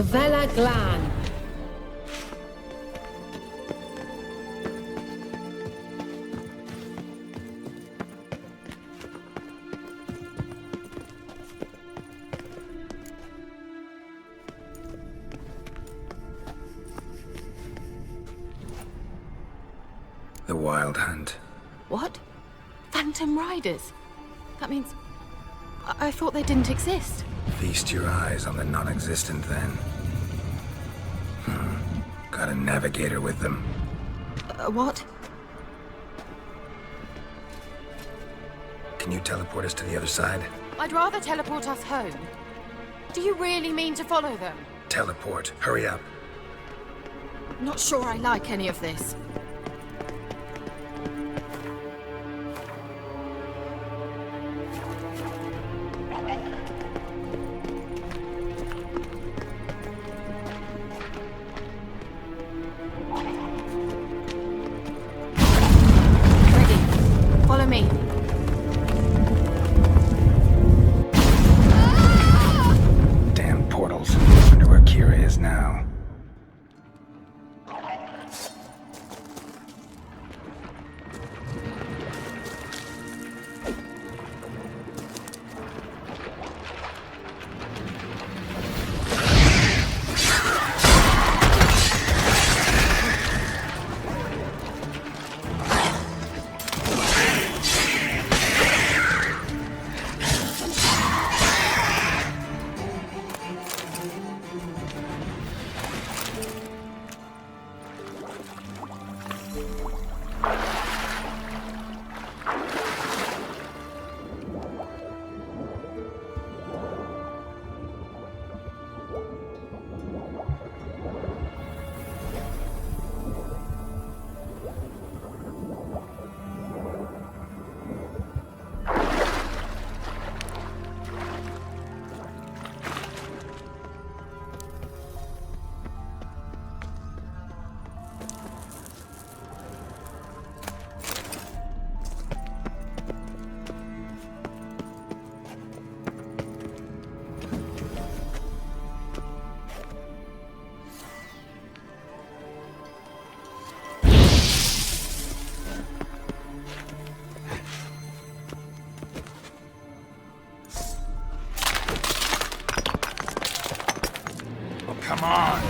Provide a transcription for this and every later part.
Gavella Glan. The Wild Hunt. What? Phantom Riders? That means... I thought they didn't exist. Feast your eyes on the non-existent then. Got a navigator with them. What? Can you teleport us to the other side? I'd rather teleport us home. Do you really mean to follow them? Teleport. Hurry up. Not sure I like any of this. Follow me. Damn portals. Wonder where Ciri is now. Come on!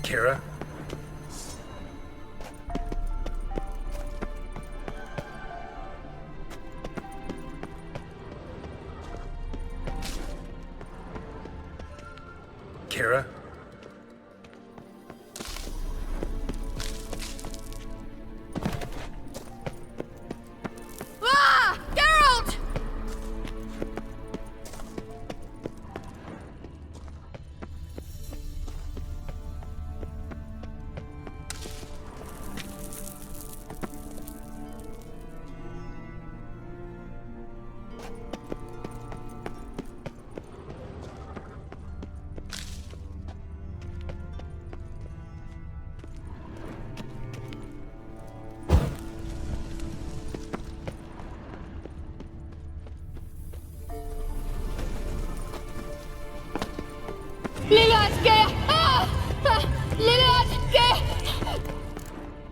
Kira? Kira? Ah!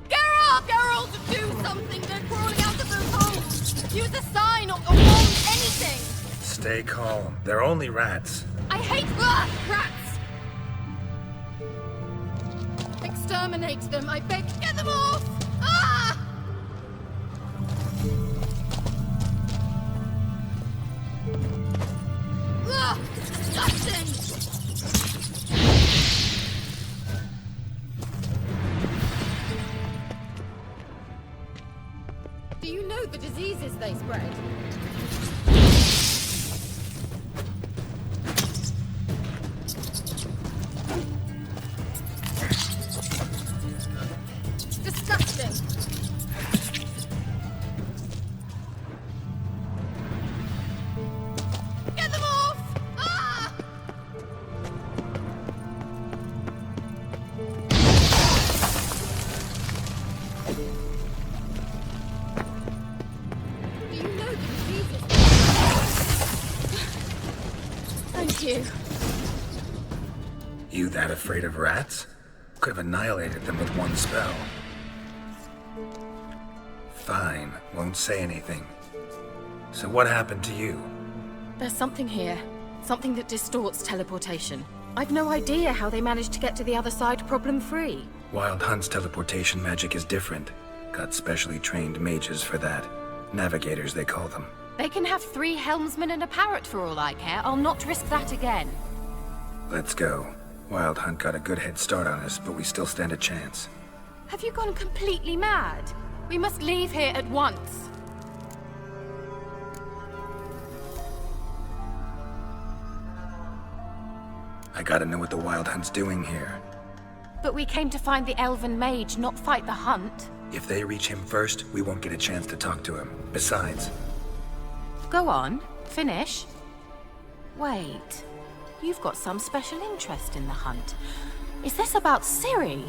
Geralt! Geralt, do something! They're crawling out of those holes! Use a sign or roll anything! Stay calm. They're only rats. I hate rats! Exterminate them, I beg! Get them off! Ah! Ugh! Disgusting! Do you know the diseases they spread? Disgusting! Get them off! Ah! Do you know the diseases? Thank you. You that afraid of rats? Could have annihilated them with one spell. Fine, won't say anything. So what happened to you? There's something here. Something that distorts teleportation. I've no idea how they managed to get to the other side problem-free. Wild Hunt's teleportation magic is different. Got specially trained mages for that. Navigators, they call them. They can have 3 helmsmen and a parrot for all I care. I'll not risk that again. Let's go. Wild Hunt got a good head start on us, but we still stand a chance. Have you gone completely mad? We must leave here at once. I gotta know what the Wild Hunt's doing here. But we came to find the elven mage, not fight the hunt. If they reach him first, we won't get a chance to talk to him. Besides... Go on, finish. Wait, you've got some special interest in the hunt. Is this about Ciri?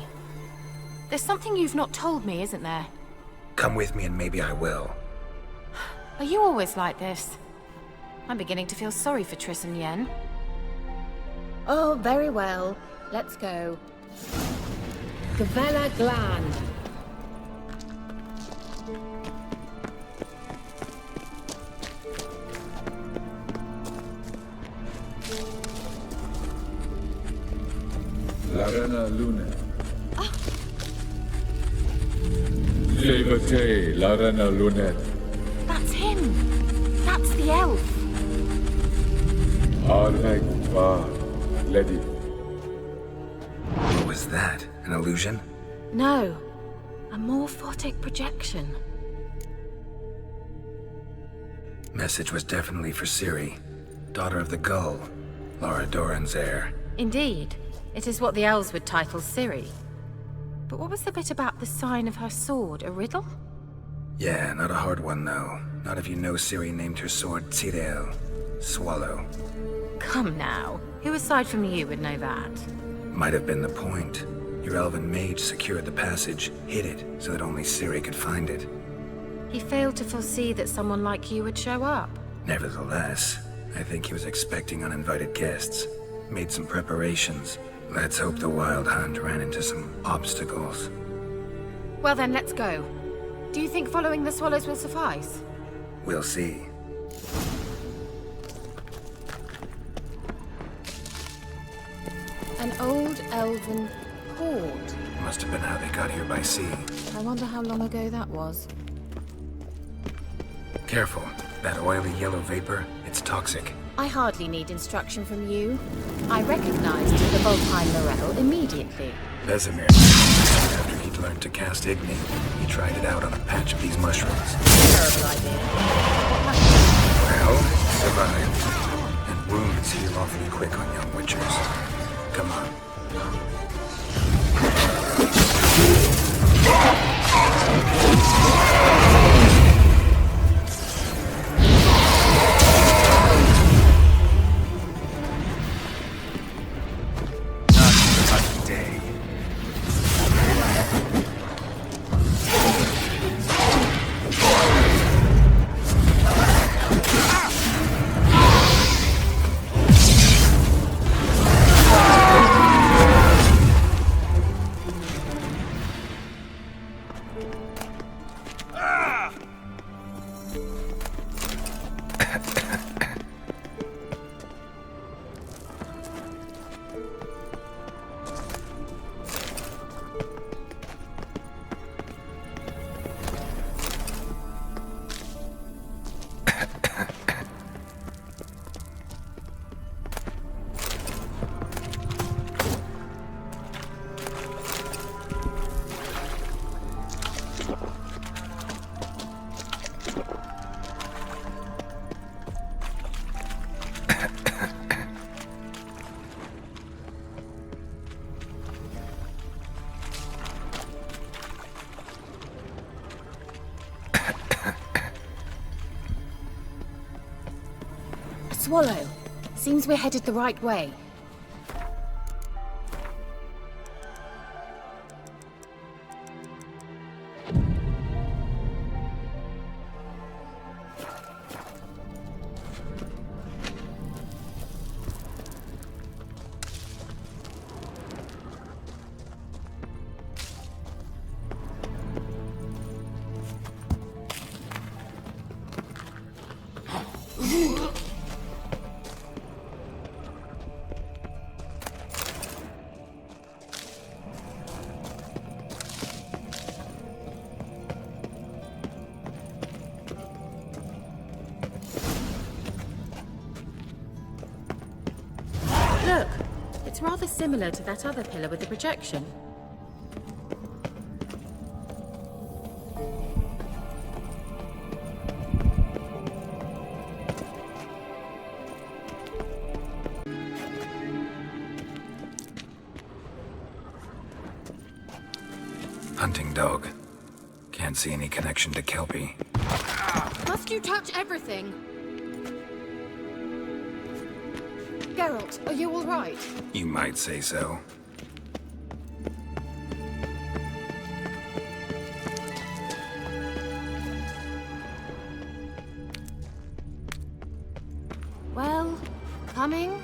There's something you've not told me, isn't there? Come with me and maybe I will. Are you always like this? I'm beginning to feel sorry for Triss and Yen. Oh, very well. Let's go. Gavella Gland. Larena Lune. Levate, Larena Lunet. That's him! That's the elf! Arvek Va, Lady. What was that? An illusion? No, a morphotic projection. Message was definitely for Ciri, daughter of the Gull, Lara Doran's heir. Indeed, it is what the elves would title Ciri. But what was the bit about the sign of her sword, a riddle? Yeah, not a hard one though. Not if you know Ciri named her sword Ciri, swallow. Come now, who aside from you would know that? Might have been the point. Your elven mage secured the passage, hid it, so that only Ciri could find it. He failed to foresee that someone like you would show up. Nevertheless, I think he was expecting uninvited guests. Made some preparations. Let's hope the Wild Hunt ran into some obstacles. Well then, let's go. Do you think following the swallows will suffice? We'll see. An old elven port. Must have been how they got here by sea. I wonder how long ago that was. Careful. That oily yellow vapor, it's toxic. I hardly need instruction from you. I recognized the Volpine Morel immediately. Vesemir, after he'd learned to cast Igni, he tried it out on a patch of these mushrooms. Terrible idea. What happened? Well, survived. And wounds heal awfully quick on young witchers. Come on. Swallow. Seems we're headed the right way. Look, it's rather similar to that other pillar with the projection. Hunting dog. Can't see any connection to Kelpie. Must you touch everything? Geralt, are you all right? You might say so. Well, coming?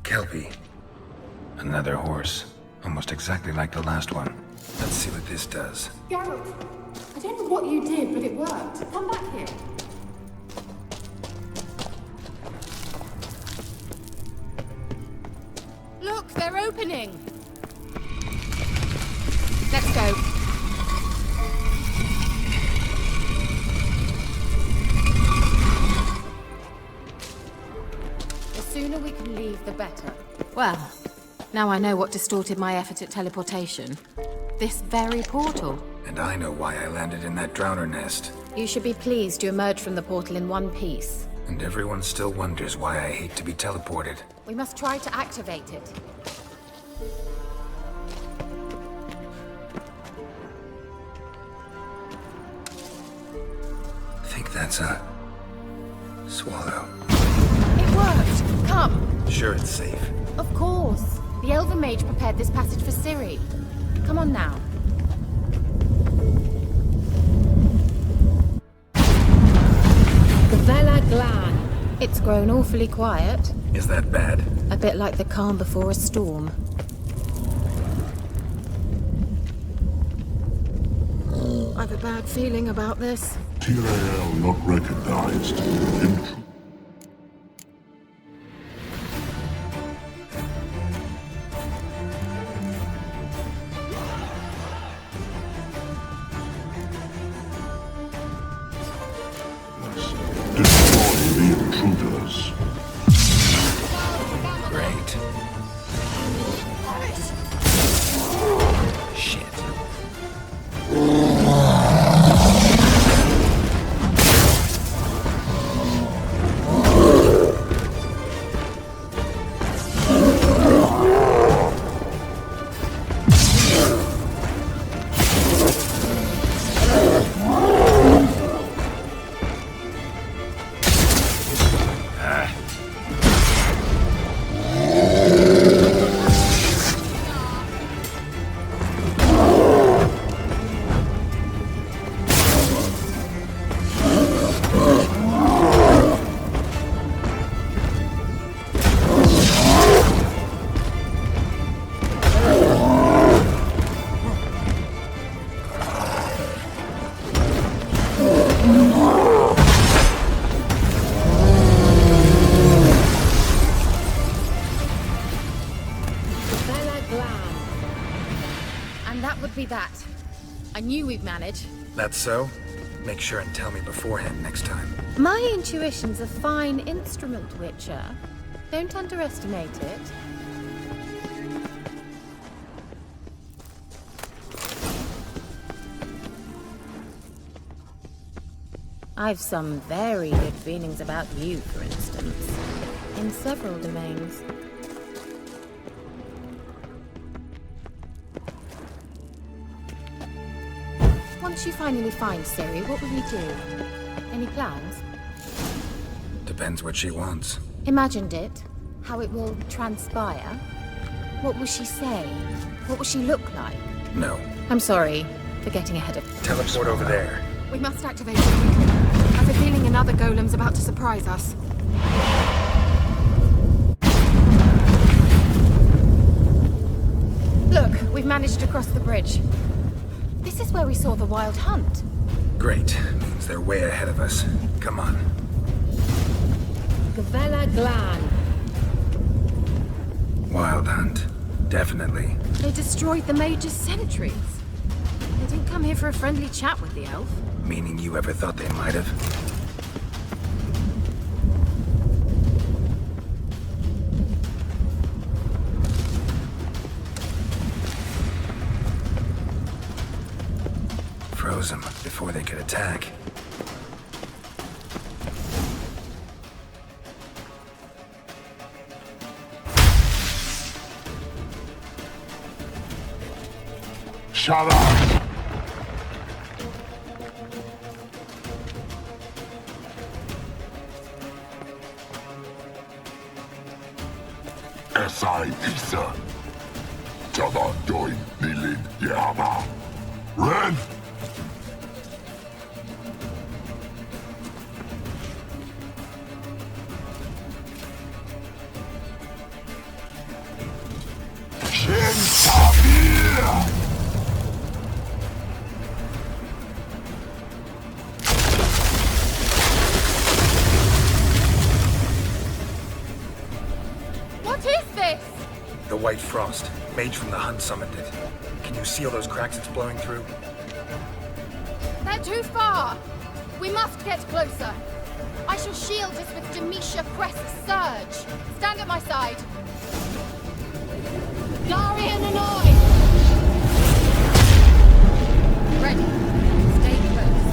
Kelpie. Another horse. Almost exactly like the last one. Let's see what this does. Geralt, I don't know what you did, but it worked. Come back here. Look, they're opening! Let's go. The sooner we can leave, the better. Well, now I know what distorted my effort at teleportation. This very portal. And I know why I landed in that drowner nest. You should be pleased you emerged from the portal in one piece. And everyone still wonders why I hate to be teleported. We must try to activate it. I think that's a... swallow. It worked! Come! Sure it's safe. Of course. The elven mage prepared this passage for Ciri. Come on now. Gavella Glan. It's grown awfully quiet. Is that bad? A bit like the calm before a storm. I've a bad feeling about this. Ciri not recognized. Destroy the intruders. Great. Shit. And that would be that. I knew we'd manage. That's so? Make sure and tell me beforehand next time. My intuition's a fine instrument, Witcher. Don't underestimate it. I've some very good feelings about you, for instance. In several domains. Once you finally find Ciri, what will you do? Any plans? Depends what she wants. Imagined it? How it will transpire? What will she say? What will she look like? No. I'm sorry for getting ahead of... Teleport over there. We must activate it quickly. I have a feeling another golem's about to surprise us. Look, we've managed to cross the bridge. This is where we saw the wild hunt. Great. Means they're way ahead of us. Come on. Gavella Glan. Wild hunt. Definitely. They destroyed the mage's sentries. They didn't come here for a friendly chat with the elf. Meaning you ever thought they might have? Froze them before they could attack. Shut up! S.I. Isa. Tada doin nilin yama. Red! Shin Tabir! What is this? The White Frost. Mage from the hunt summoned it. Can you see all those cracks it's blowing through? They're too far. We must get closer. I shall shield us with Demetia Crest's surge. Stand at my side. Darian and I! Ready. Stay close.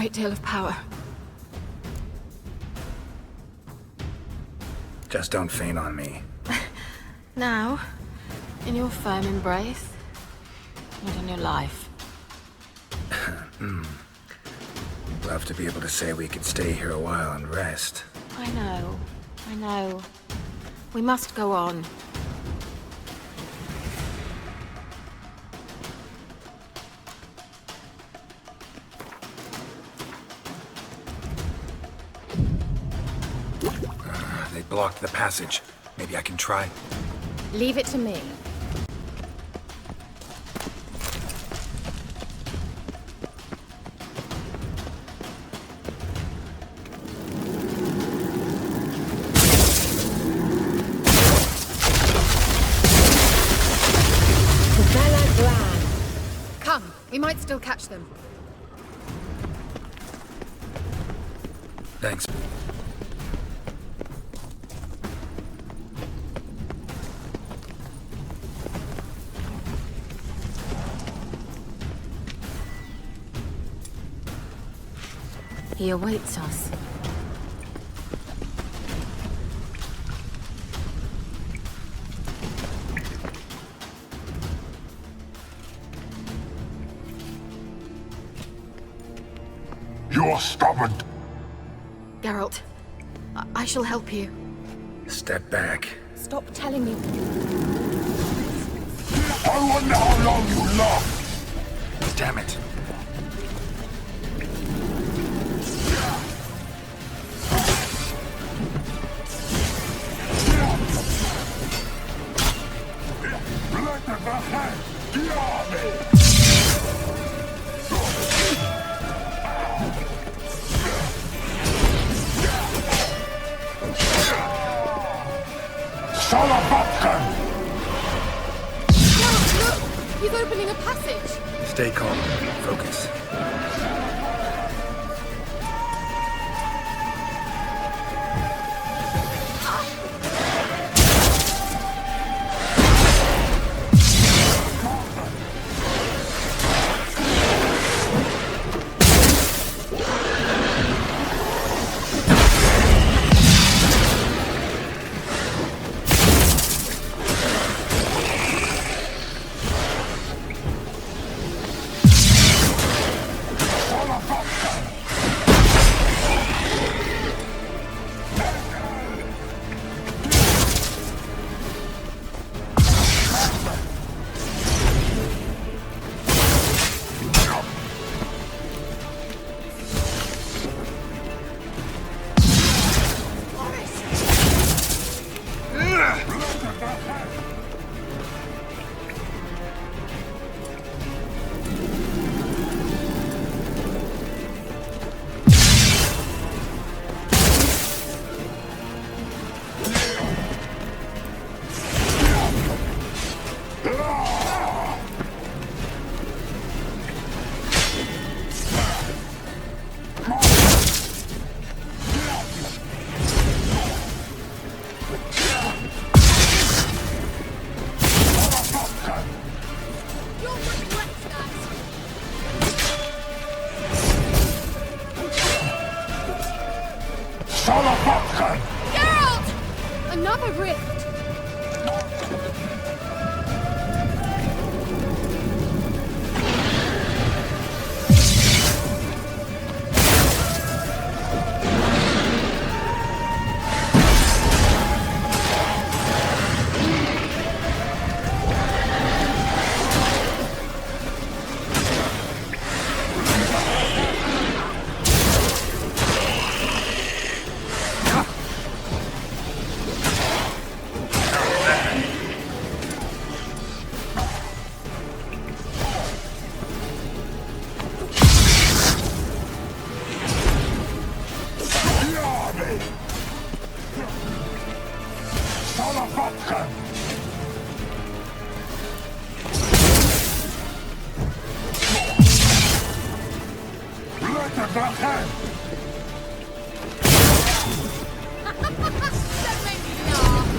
great deal of power. Just don't faint on me. Now, in your firm embrace, and in your life. Love to be able to say we could stay here a while and rest. I know. We must go on. They blocked the passage. Maybe I can try. Leave it to me. Come, we might still catch them. Thanks. He awaits us. You're stubborn. Geralt, I shall help you. Step back. Stop telling me. I wonder how long you last. Damn it. He's opening a passage! Stay calm. Focus. Geralt! Another rift! Don't make me laugh!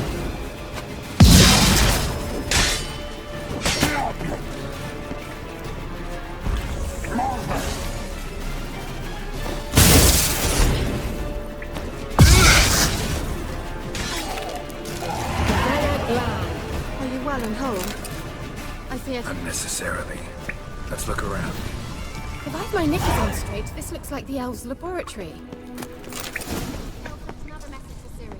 going whole. I fear... Unnecessarily. Let's look around. If I've my knickers on straight, this looks like the elves' laboratory. Another message for Ciri.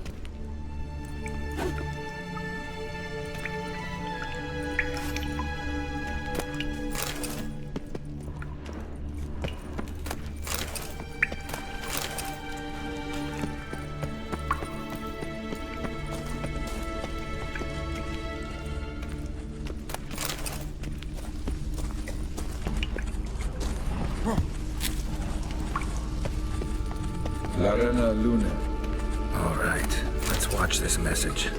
Larena Lunet. All right, let's watch this message.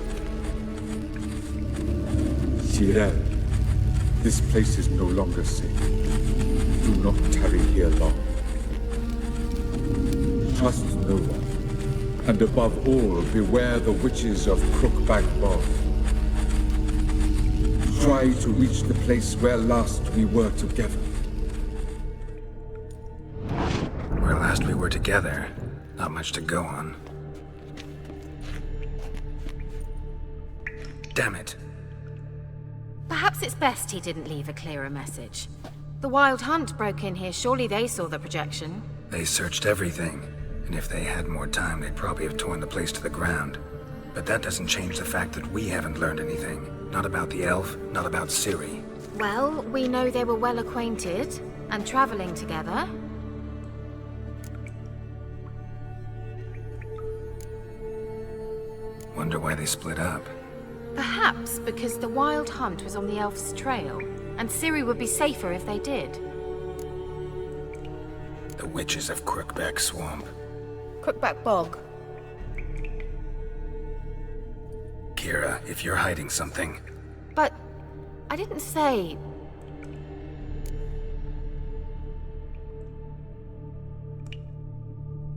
Ciri, this place is no longer safe. Do not tarry here long. Trust no one. And above all, beware the witches of Crookback Bog. Try to reach the place where last we were together. Where last we were together, not much to go on. Damn it. Perhaps it's best he didn't leave a clearer message. The Wild Hunt broke in here. Surely they saw the projection. They searched everything, and if they had more time, they'd probably have torn the place to the ground. But that doesn't change the fact that we haven't learned anything. Not about the elf, not about Ciri. Well, we know they were well acquainted and traveling together. Wonder why they split up. Perhaps because the Wild Hunt was on the elf's trail, and Ciri would be safer if they did. The witches of Crookback Swamp. Crookback Bog. Kira, if you're hiding something, But I didn't say...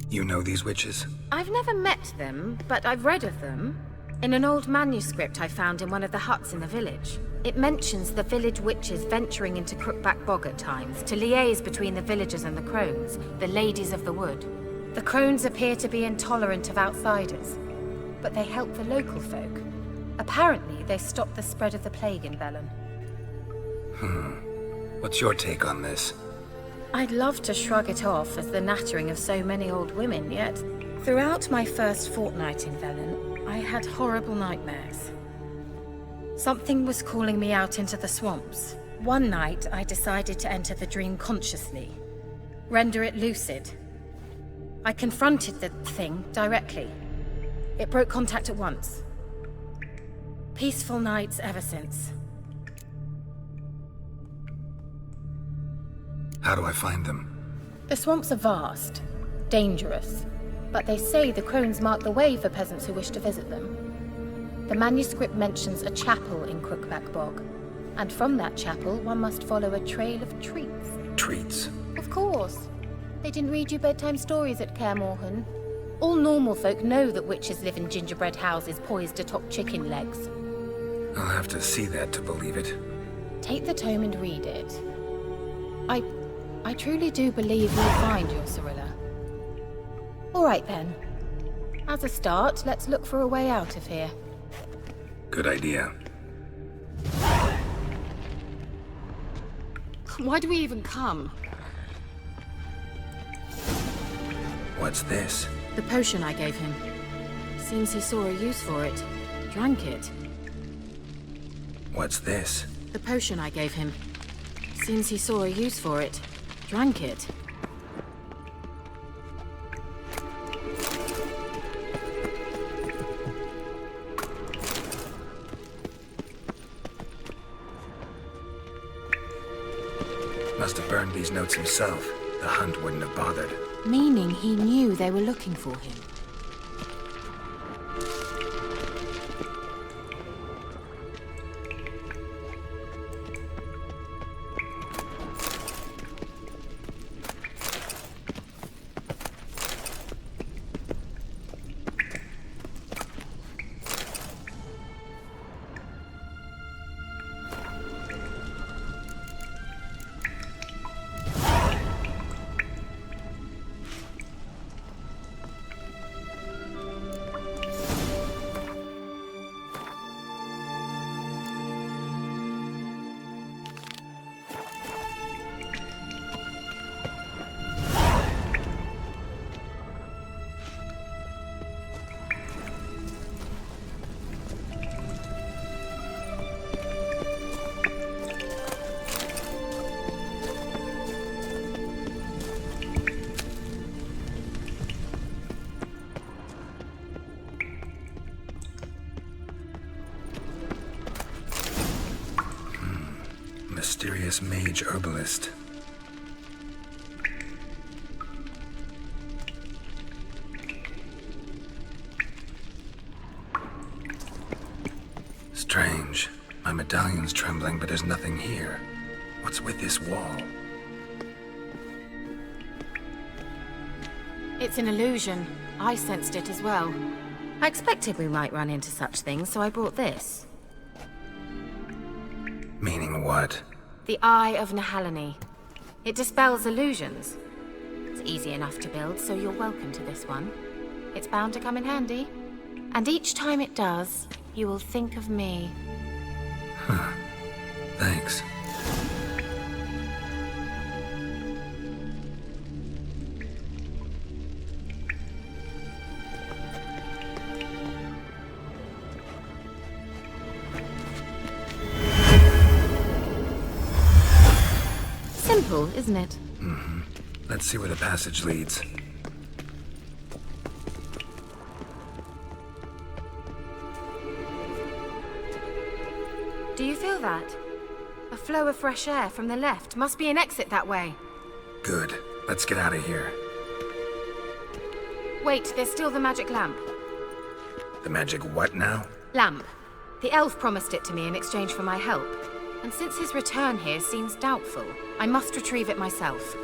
you know these witches? I've never met them, but I've read of them. In an old manuscript I found in one of the huts in the village. It mentions the village witches venturing into Crookback Bog at times to liaise between the villagers and the crones, the ladies of the wood. The crones appear to be intolerant of outsiders, but they help the local folk. Apparently, they stopped the spread of the plague in Velen. What's your take on this? I'd love to shrug it off as the nattering of so many old women, yet throughout my first fortnight in Velen, I had horrible nightmares. Something was calling me out into the swamps. One night, I decided to enter the dream consciously, render it lucid. I confronted the thing directly. It broke contact at once. Peaceful nights ever since. How do I find them? The swamps are vast, dangerous, but they say the crones mark the way for peasants who wish to visit them. The manuscript mentions a chapel in Crookback Bog, and from that chapel one must follow a trail of treats. Treats? Of course. They didn't read you bedtime stories at Kaer Morhen. All normal folk know that witches live in gingerbread houses poised atop chicken legs. I'll have to see that to believe it. Take the tome and read it. I truly do believe you'll find your Cirilla. All right then. As a start, let's look for a way out of here. Good idea. Why do we even come? What's this? The potion I gave him. Seems he saw a use for it. Drank it. What's this? The potion I gave him. Seems he saw a use for it. Drank it. Must have burned these notes himself. The Hunt wouldn't have bothered. Meaning he knew they were looking for him. Mysterious mage herbalist. Strange. My medallion's trembling, but there's nothing here. What's with this wall? It's an illusion. I sensed it as well. I expected we might run into such things, so I brought this. Meaning what? The Eye of Nahalani. It dispels illusions. It's easy enough to build, so you're welcome to this one. It's bound to come in handy. And each time it does, you will think of me. Huh. Thanks. Simple, isn't it? Mm-hmm. Let's see where the passage leads. Do you feel that? A flow of fresh air from the left. Must be an exit that way. Good. Let's get out of here. Wait, there's still the magic lamp. The magic what now? Lamp. The elf promised it to me in exchange for my help. And since his return here seems doubtful, I must retrieve it myself.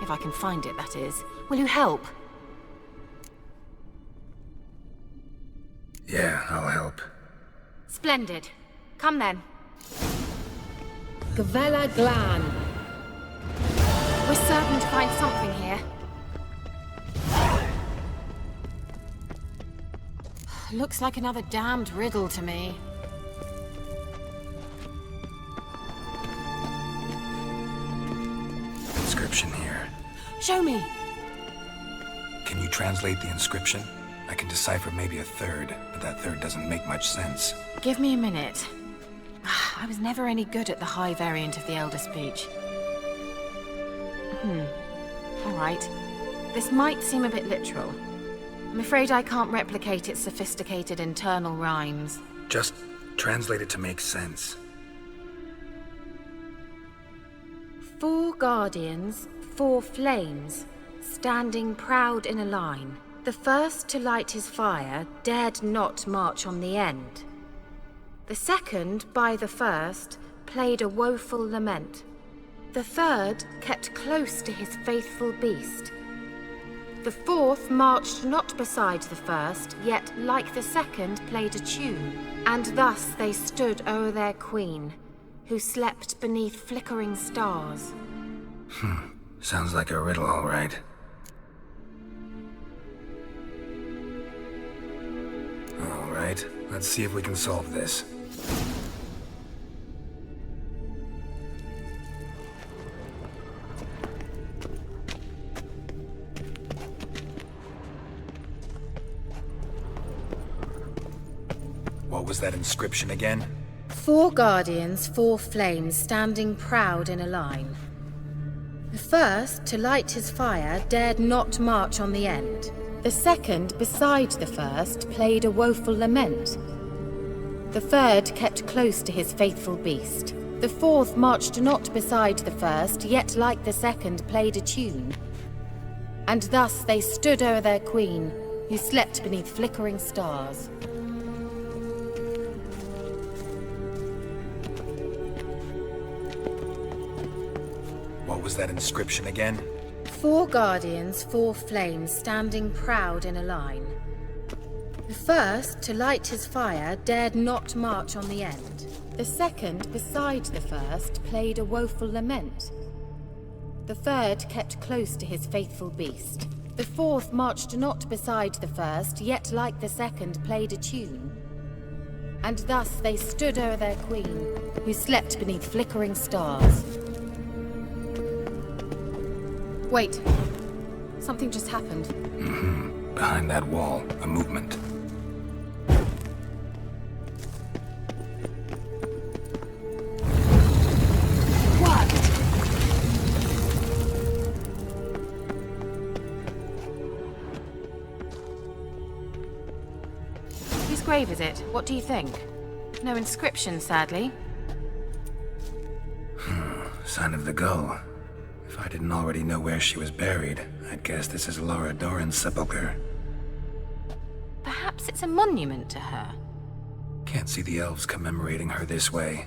If I can find it, that is. Will you help? Yeah, I'll help. Splendid. Come then. Gavella Glan. We're certain to find something here. Looks like another damned riddle to me. Inscription here. Show me. Can you translate the inscription? I can decipher maybe a third, but that third doesn't make much sense. Give me a minute. I was never any good at the high variant of the Elder speech. All right. This might seem a bit literal. I'm afraid I can't replicate its sophisticated internal rhymes. Just translate it to make sense. 4 guardians, 4 flames, standing proud in a line. The first to light his fire dared not march on the end. The second, by the first, played a woeful lament. The third kept close to his faithful beast. The fourth marched not beside the first, yet like the second played a tune. And thus they stood o'er their queen, who slept beneath flickering stars. Sounds like a riddle, all right. All right, let's see if we can solve this. What was that inscription again? 4 guardians, 4 flames, standing proud in a line. The first, to light his fire, dared not march on the end. The second, beside the first, played a woeful lament. The third kept close to his faithful beast. The fourth marched not beside the first, yet like the second played a tune. And thus they stood o'er their queen, who slept beneath flickering stars. What was that inscription again? 4 guardians, 4 flames, standing proud in a line. The first, to light his fire, dared not march on the end. The second, beside the first, played a woeful lament. The third kept close to his faithful beast. The fourth marched not beside the first, yet like the second played a tune. And thus they stood o'er their queen, who slept beneath flickering stars. Wait. Something just happened. Behind that wall, a movement. What? Whose grave is it? What do you think? No inscription, sadly. Sign of the gull. If I didn't already know where she was buried, I'd guess this is Laura Doran's sepulcher. Perhaps it's a monument to her. Can't see the elves commemorating her this way.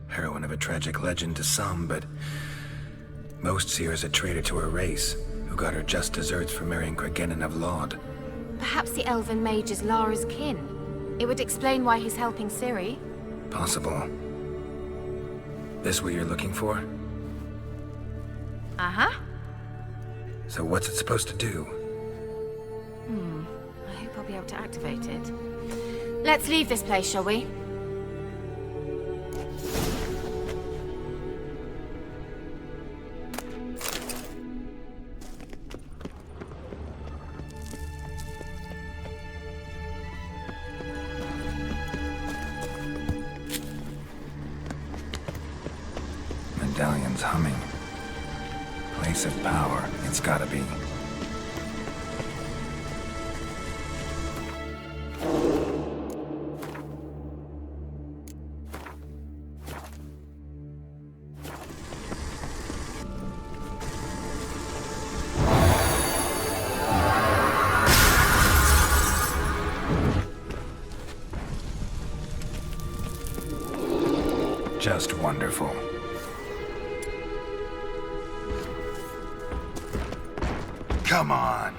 Heroine of a tragic legend to some, but most see her as a traitor to her race, who got her just deserts for marrying Cregennan of Laud. Perhaps the elven mage is Lara's kin. It would explain why he's helping Ciri. Possible. This what you're looking for? Uh-huh. So what's it supposed to do? I hope I'll be able to activate it. Let's leave this place, shall we? Medallion's humming. Place of power, it's gotta be. Just wonderful. Come on!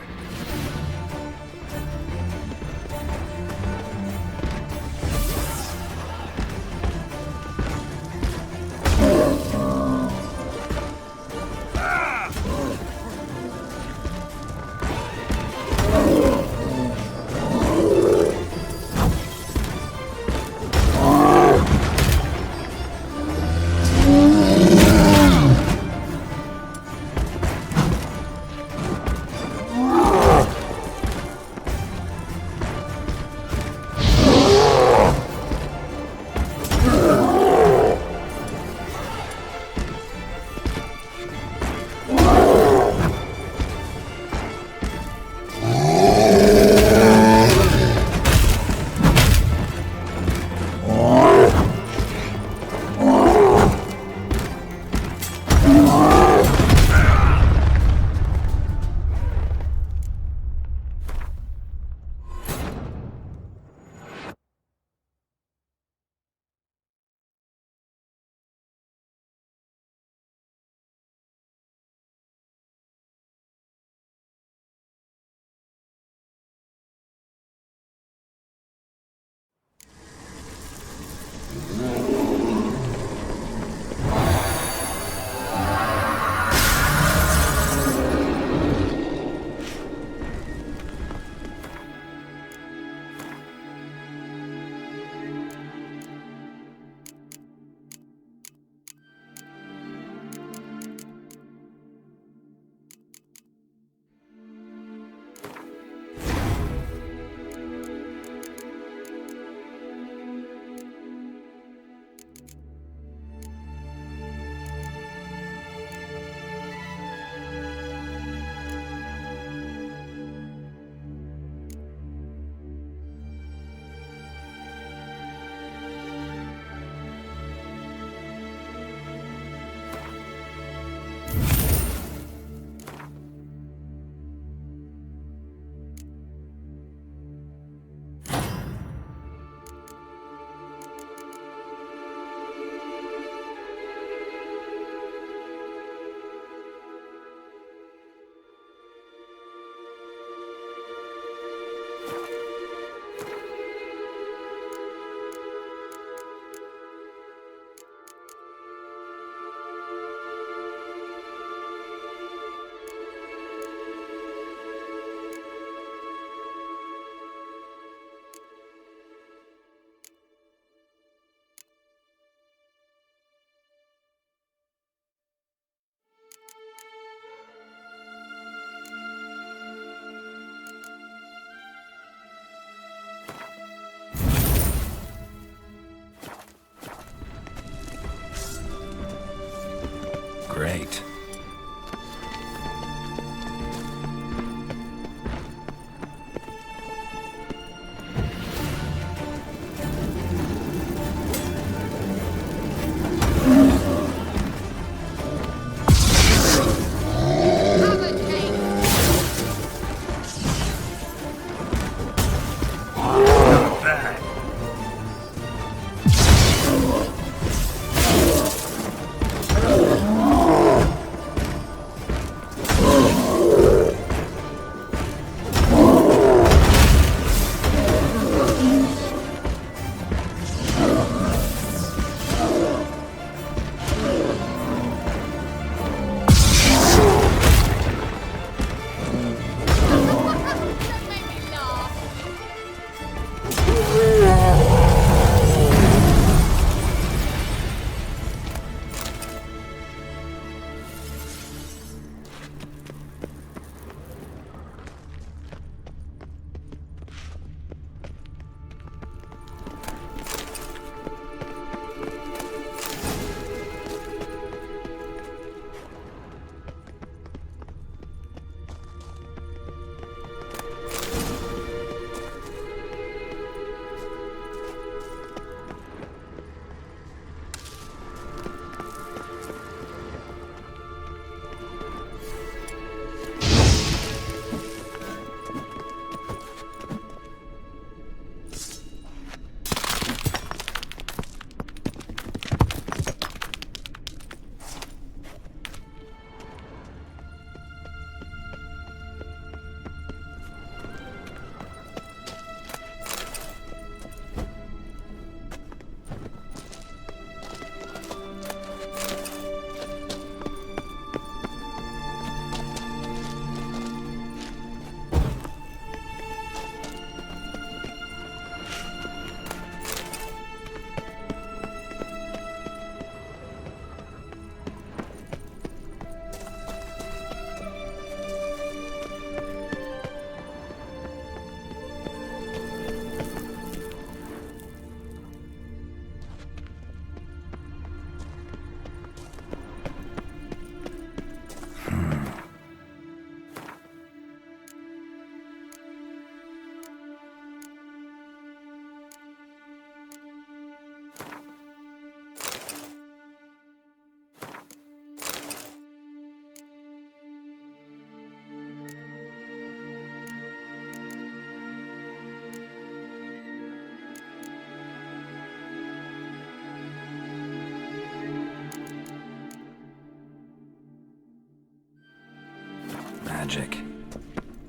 magic.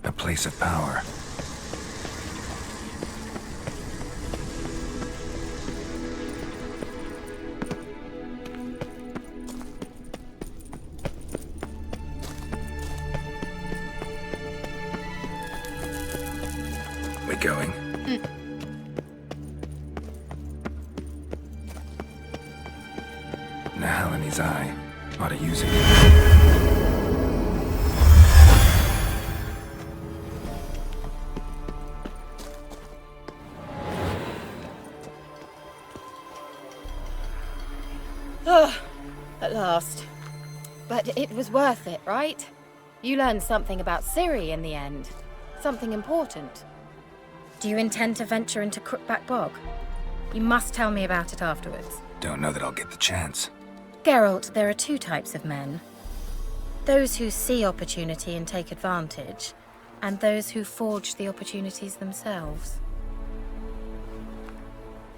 A place of power. We going? Nahal in his eye. Ought to use it. At last. But it was worth it, right? You learned something about Ciri in the end. Something important. Do you intend to venture into Crookback Bog? You must tell me about it afterwards. Don't know that I'll get the chance. Geralt, there are two types of men. Those who see opportunity and take advantage, and those who forge the opportunities themselves.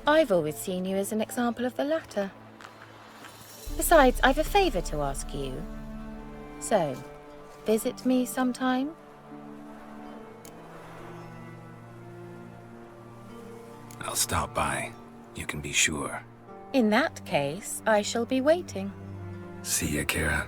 I've always seen you as an example of the latter. Besides, I've a favor to ask you. So, visit me sometime? I'll stop by. You can be sure. In that case, I shall be waiting. See ya, Kira.